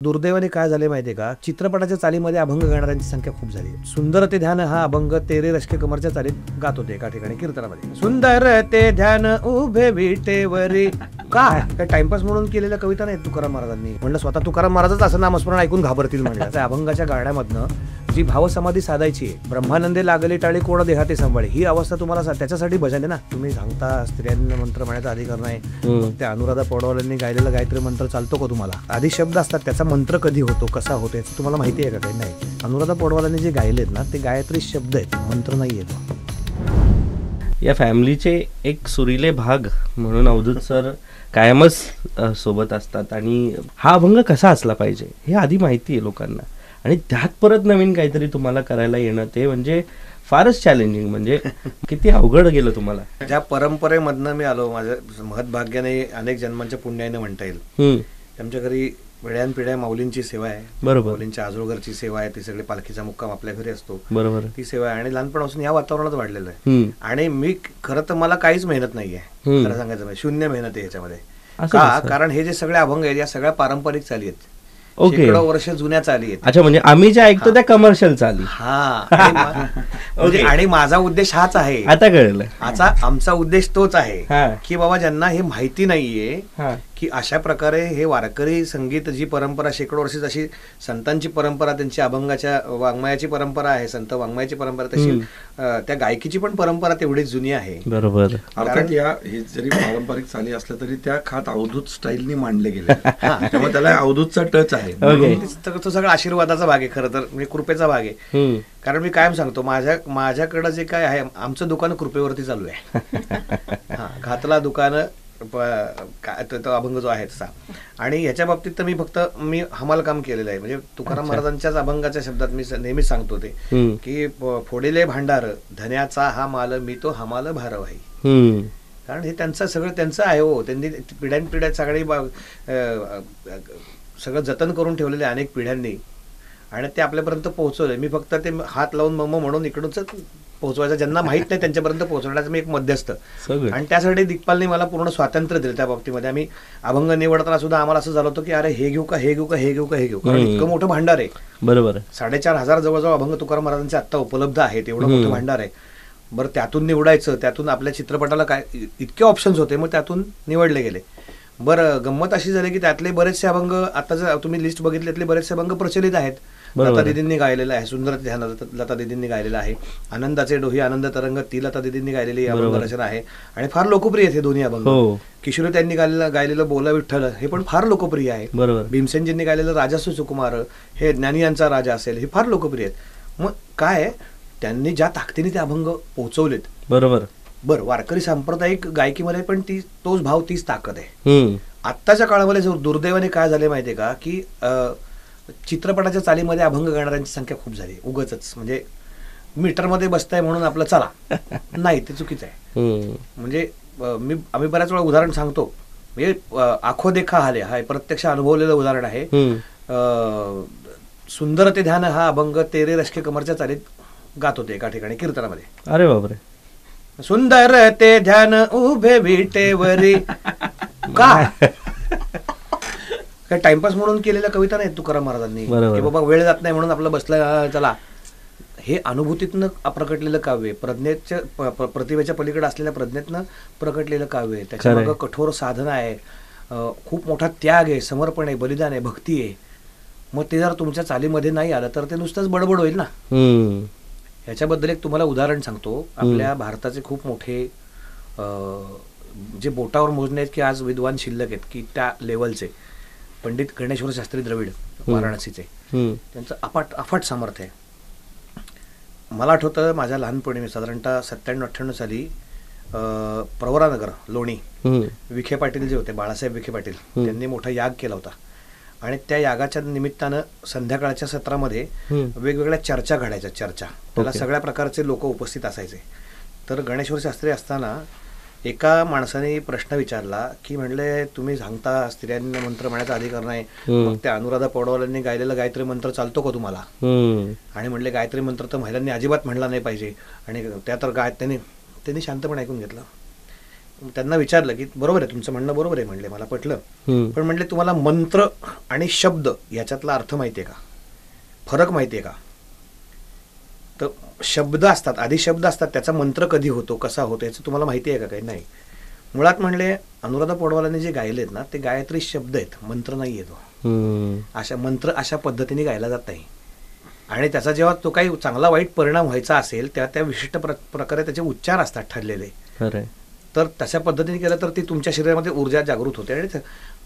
दुर्दैवाने काय झाले माहितीये का, चित्रपटाच्या चालीमध्ये अभंग गाणाऱ्यांची संख्या खूप झाली. सुंदर ते ध्यान हा अभंग तेरे रश्के कमरच्या चालीत गात होते एका ठिकाणी कीर्तनामध्ये. सुंदर ते ध्यान उभे विटेवरी. काय टाइमपास म्हणून केलेल्या कविता नाही तुकाराम महाराजांनी. म्हणलं स्वतः तुकाराम महाराजच असं नामस्मरण ऐकून घाबरतील म्हणलं. त्या अभंगाच्या गाण्यामधनं जी भावसमाधी साधायची आहे, ब्रह्मानंदे लागली टाळी कोण देहाते सांभाळे, ही अवस्था तुम्हाला त्याच्यासाठी भजन आहे ना. तुम्ही सांगता स्त्रियांना मंत्र म्हणण्याचा अधिकार नाही, त्या अनुराधा पौडवालांनी गायलेला गायत्री मंत्र चालतो का तुम्हाला? आधी शब्द असतात, त्याचा मंत्र कधी होतो, कसा होतो याचं तुम्हाला माहिती आहे का? काही नाही. अनुराधा पौडवालांनी जे गायलेत ना, ते गायत्री शब्द आहेत, मंत्र नाही येतो. या फॅमिलीचे एक सुरीले भाग म्हणून अवधूत सर कायमच सोबत असतात आणि हा अभंग कसा असला पाहिजे हे आधी माहिती आहे लोकांना, आणि त्यात परत नवीन काहीतरी तुम्हाला करायला येणं ते म्हणजे फारच चॅलेंजिंग. म्हणजे किती अवघड गेलं तुम्हाला. ज्या परंपरेमधनं मी आलो, माझ्या महत्भाग्याने अनेक जन्मांच्या पुण्याने म्हणता येईल. आमच्या घरी पिढ्यानपिढ्या माऊलींची सेवा आहे. बरोबर. माऊलींच्या आजोळघरची सेवा आहे, ती सगळी पालखीचा मुक्काम आपल्या घरी असतो. बरोबर. ती सेवा आहे आणि लहानपणापासून या वातावरणात वाढलेलं आहे. आणि मी खरं तर मला काहीच मेहनत नाहीये, खरं सांगायचं म्हणजे शून्य मेहनत आहे ह्याच्यामध्ये. का? कारण हे जे सगळे अभंग आहेत या सगळ्या पारंपरिक चाली आहेत, शेकडो वर्ष जुन्या चाली आहेत. अच्छा, म्हणजे आम्ही जे ऐकतो त्या कमर्शियल चाली. आणि माझा उद्देश हाच आहे. आता कळलं. आमचा उद्देश तोच आहे की बाबा ज्यांना हे माहिती नाहीये की अशा प्रकारे हे वारकरी संगीत, जी परंपरा शेकडो वर्ष, जशी संतांची परंपरा, त्यांची अभंगाच्या वाङ्मयाची परंपरा आहे, संत वाङ्मयाची परंपरा, तशी त्या गायकीची पण परंपरा तेवढीच जुनी आहे. बरोबर. अर्थात या हे जरी पारंपरिक चाली असल्या तरी त्या खात अवधूत स्टाईलनी मांडले गेले, त्यामुळे त्याला अवधूतचा टच आहे. तो सगळा आशीर्वादाचा भाग आहे, खरं तर म्हणजे कृपेचा भाग आहे. कारण मी कायम सांगतो, माझ्याकडं जे काय आहे, आमचं दुकान कृपेवरती चालू आहे. घातला दुकान तो अभंग जो आहे तसा. आणि ह्याच्या बाबतीत तर मी हमाल काम केलेलं आहे. म्हणजे तुकाराम महाराजांच्याच अभंगाच्या शब्दात मी नेहमीच सांगतो ते की फोडिले भांडार धन्याचा हा माल, मी तो हमाल भारवाही. कारण हे त्यांचं आहे हो. त्यांनी पिढ्यानपिढ्या सगळं जतन करून ठेवलेले अनेक पिढ्यांनी, आणि ते आपल्यापर्यंत पोहोचवले. मी फक्त ते हात लावून मम्मा म्हणून इकडूनच पोहोचवायचं, ज्यांना माहित नाही त्यांच्यापर्यंत पोहोचवण्याचं मी एक मध्यस्थ. आणि त्यासाठी दिग्पालने मला पूर्ण स्वातंत्र्य दिलं त्या बाबतीमध्ये. आम्ही अभंग निवडताना सुद्धा आम्हाला असं झालं होतं की अरे हे घेऊ का, हे घेऊ का, हे घेऊ का, हे घेऊ का. इतकं मोठं भांडार आहे. बरोबर. 4,500 जवळजवळ अभंग तुकाराम महाराजांचे आत्ता उपलब्ध आहेत. एवढं मोठं भांडार आहे. बरं, त्यातून निवडायचं, त्यातून आपल्या चित्रपटाला काय इतके ऑप्शन्स होते, मग त्यातून निवडले गेले. बरं, गंमत अशी झाली की त्यातले बरेचसे अभंग, आता जर तुम्ही लिस्ट बघितली, त्यातले बरेचसे अभंग प्रचलित आहेत. लता दीदींनी गायलेलं आहे. सुंदर ध्यान लता दीदींनी गायलेलं आहे. आनंदाचे डोही आनंद तरंग, ती लता दीदींनी गायलेली अभंग रचना आहे आणि फार लोकप्रिय आहेत हे दोन्ही अभंग. किशोरी त्यांनी गायलेलं बोला विठ्ठल, हे पण फार लोकप्रिय आहे. भीमसेनजींनी गायलेलं राजासू सुकुमार, हे ज्ञानी यांचा राजा असेल, हे फार लोकप्रिय आहेत. मग काय, त्यांनी ज्या ताकदीने ते अभंग पोहोचवलेत. बरोबर. वारकरी सांप्रदायिक गायकीमध्ये पण तोच भाव, तीच ताकद आहे. आत्ताच्या काळामध्ये दुर्दैवाने काय झाले माहितीये का, की चित्रपटाच्या चालीमध्ये अभंग गाणाऱ्यांची संख्या खूप झाली. उगाचच म्हणजे मीटरमध्ये बसताय म्हणून आपलं चला, नाही, ते चुकीचं आहे. म्हणजे आम्ही बऱ्याच वेळा उदाहरण सांगतो, म्हणजे आखो देखा हाले हा प्रत्यक्ष अनुभवलेलं उदाहरण आहे. सुंदर ते ध्यान हा अभंग तेरे रश्के कमरच्या चालीत गात होते एका ठिकाणी कीर्तनामध्ये. अरे बापरे. सुंदर ते ध्यान उभे विटेवरी. का? काय टाइमपास म्हणून केलेल्या कविता नाही तुकाराम महाराजांनी की बाबा वेळ जात नाही म्हणून आपलं बसलं चला. हे अनुभूतीतनं प्रकटलेलं काव्य, प्रतिभेच्या पलीकडे असलेल्या प्रज्ञेतनं प्रकटलेलं काव्य. त्याच्यामागं कठोर साधना आहे, खूप मोठा त्याग आहे, समर्पण आहे, बलिदान आहे, भक्ती आहे. मग ते जर तुमच्या चालीमध्ये नाही आलं तर ते नुसतंच बडबड होईल ना. ह्याच्याबद्दल एक तुम्हाला उदाहरण सांगतो. आपल्या भारताचे खूप मोठे जे बोटावर मोजणे आहेत की आज विद्वान शिल्लक आहेत की त्या लेवलचे, पंडित गणेश्वर शास्त्री द्रविड वाराणसीचे, त्यांचं अफाट सामर्थ्य आहे. मला आठवतं माझ्या लहानपणी, मी साधारणतः 97-98 साली प्रवरानगर लोणी विखे पाटील जे होते, बाळासाहेब विखे पाटील, त्यांनी मोठा याग केला होता. आणि त्या यागाच्या निमित्तानं संध्याकाळच्या सत्रामध्ये वेगवेगळ्या चर्चा घडायच्या. त्याला सगळ्या प्रकारचे लोक उपस्थित असायचे. तर गणेश्वर शास्त्री असताना एका माणसाने प्रश्न विचारला की म्हणले, तुम्ही सांगता स्त्रियांना मंत्र म्हणण्याचा अधिकार नाही, मग त्या अनुराधा पौडवालांनी गायलेला गायत्री मंत्र चालतो का तुम्हाला? आणि म्हणले गायत्री मंत्र तर महिलांनी अजिबात म्हणला नाही पाहिजे. आणि त्या तर त्यांनी शांतपणे ऐकून घेतलं. त्यांना विचारलं की बरोबर आहे तुमचं म्हणणं बरोबर आहे म्हणले, मला पटलं, पण म्हणले तुम्हाला मंत्र आणि शब्द याच्यातला अर्थ माहिती आहे का, फरक माहिती आहे का? तर शब्द असतात, आधी शब्द असतात, त्याचा मंत्र कधी होतो, कसा होतो याचं तुम्हाला माहिती आहे का? काही नाही. मुळात म्हणले अनुराधा पौडवालांनी जे गायलेत ना ते गायत्री शब्द आहेत, मंत्र नाही येतो. अशा मंत्र अशा पद्धतीने गायला जात नाही. आणि त्याचा जेव्हा तो काही चांगला वाईट परिणाम व्हायचा असेल त्या त्या विशिष्ट प्रकारे त्याचे उच्चार असतात ठरलेले. तर तशा पद्धतीने केलं तर ती तुमच्या शरीरामध्ये ऊर्जा जागृत होते. आणि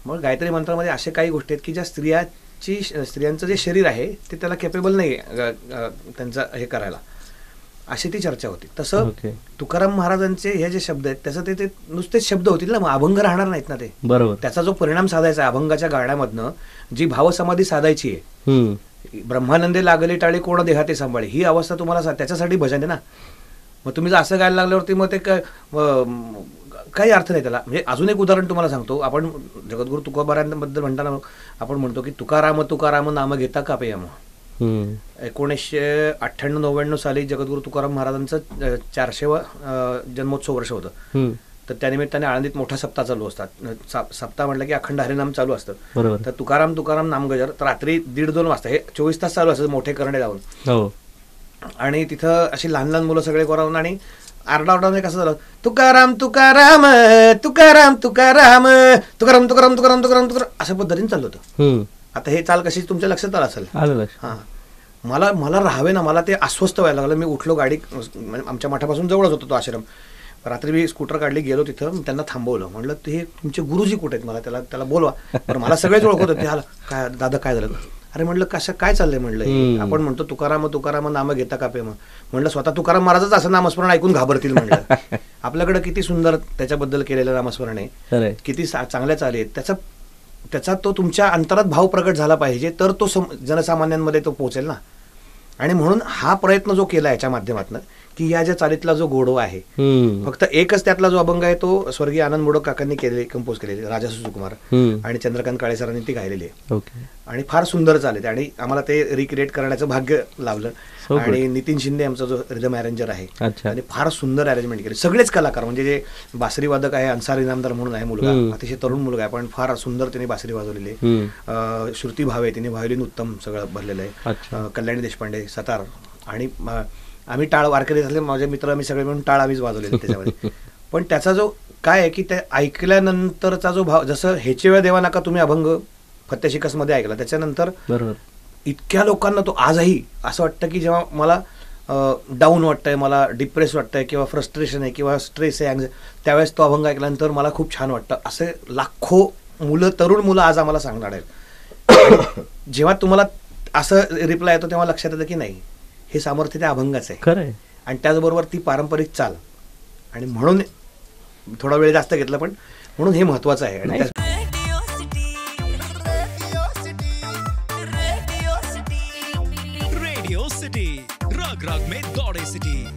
मग गायत्री मंत्रामध्ये असे काही गोष्टी आहेत की ज्या स्त्रियांचं जे शरीर आहे ते त्याला कॅपेबल नाही त्यांचं हे करायला, अशी ती चर्चा होती. तसं तुकाराम महाराजांचे हे जे शब्द आहेत त्याचं ते नुसतेच शब्द होतील ना, मग अभंग राहणार नाहीत ना ते. बरोबर. त्याचा जो परिणाम साधायचा अभंगाच्या गाण्यामधनं जी भावसमाधी साधायची आहे, ब्रह्मानंदे लागले टाळे कोण देहाते सांभाळे, ही अवस्था तुम्हाला त्याच्यासाठी भजन आहे ना. मग तुम्ही जर असं गायला लागल्यावरती मग ते काही अर्थ नाही त्याला. म्हणजे अजून एक उदाहरण तुम्हाला सांगतो. आपण जगद्गुरु तुकोबारांबद्दल म्हणताना आपण म्हणतो की तुकाराम तुकाराम नाम घेता कापेयम. 1998-99 साली जगद्गुरु तुकाराम महाराजांचं 400वा जन्मोत्सव वर्ष होतं. तर त्यानिमित्ताने आळंदीत मोठा सप्ताह चालू असतात. सप्ताह म्हटलं की अखंड हरिनाम चालू असतं. तर तुकाराम तुकाराम नामगजर तर रात्री 1:30-2 वाजता हे 24 तास चालू असतं, मोठे करणे लावून. आणि तिथं अशी लहान लहान मुलं सगळे कोरावून आणि आरडाओरडा कसं झालं, तुकाराम तुकाराम तुकाराम तुकाराम तुकाराम तुकाराम तुकाराम तुकाराम तुकाराम अशा पद्धतीने चालू होतं. आता हे चाल कशी तुमच्या लक्षात आलं असेल. हां, मला राहावे ना, मला ते अस्वस्थ व्हायला लागलं. मी उठलो, गाडी आमच्या मठापासून जवळच होतो तो आश्रम. रात्री मी स्कूटर काढली, गेलो तिथं, त्यांना थांबवलं, म्हणलं ते तुमचे गुरुजी कुठे आहेत, मला त्याला बोलवा. पण मला सगळेच ओळखत होते. काय दादा काय झालं? अरे म्हणलं कसं काय चाललंय म्हणलं, आपण म्हणतो तुकाराम तुकाराम नाम घेता कापे. म्हणलं स्वतः तुकाराम महाराजच असं नामस्मरण ऐकून घाबरतील म्हणलं. आपल्याकडे किती सुंदर त्याच्याबद्दल केलेलं नामस्मरण आहे, किती चांगल्या चाली आहेत. त्याचा तो तुमच्या अंतरात भाव प्रकट झाला पाहिजे, तर तो जनसामान्यांमध्ये तो पोहोचेल ना. आणि म्हणून हा प्रयत्न जो केला याच्या माध्यमातून की या ज्या चालीतला जो गोडवा आहे, फक्त एकच त्यातला जो अभंग आहे तो स्वर्गीय आनंद मोडक काकांनी कंपोज केलेले, राजा सुकुमार आणि चंद्रकांत काळे सरांनी ती गायलेली आहे. आणि फार सुंदर चालते आणि आम्हाला ते रिक्रिएट करण्याचं भाग्य लाभलं. आणि नितीन शिंदे आमचा जो रिदम अरेंजर आहे, आणि फार सुंदर अरेंजमेंट केली. सगळेच कलाकार, म्हणजे जे बासरी वादक आहे अन्सारी इनामदार म्हणून आहे मुलगा, अतिशय तरुण मुलगा आहे, पण फार सुंदर त्याने बासरी वाजवलेली आहे. श्रुती भावे तिने व्हायोलिन उत्तम सगळं भरलेलं आहे. कल्याणी देशपांडे सतार. आणि आम्ही टाळ वारकरी झाले, माझे मित्र आम्ही सगळे मिळून टाळ आम्हीच वाजवलेले त्याच्यामध्ये. पण त्याचा जो काय आहे की ते ऐकल्यानंतरचा जो भाव, जसं हेचे वेळ देवा नका तुम्ही अभंग फत्तेशिकस मध्ये ऐकला, त्याच्यानंतर इतक्या लोकांना तो आजही असं वाटतं की जेव्हा मला डाऊन वाटतंय, मला डिप्रेस वाटतंय किंवा फ्रस्ट्रेशन आहे किंवा स्ट्रेस आहे, त्यावेळेस तो अभंग ऐकल्यानंतर मला खूप छान वाटतं. असे लाखो मुलं, तरुण मुलं आज आम्हाला सांगणार आहेत. जेव्हा तुम्हाला असं रिप्लाय येतो तेव्हा लक्षात येतं की नाही, हे सामर्थ्य त्या अभंगाचं आहे खरं. आणि त्याचबरोबर ती पारंपरिक चाल. आणि म्हणून थोडा वेळ जास्त घेतला, पण म्हणून हे महत्वाचं आहे. आणि रेडियो सिटी रग रग में दौड़े सिटी.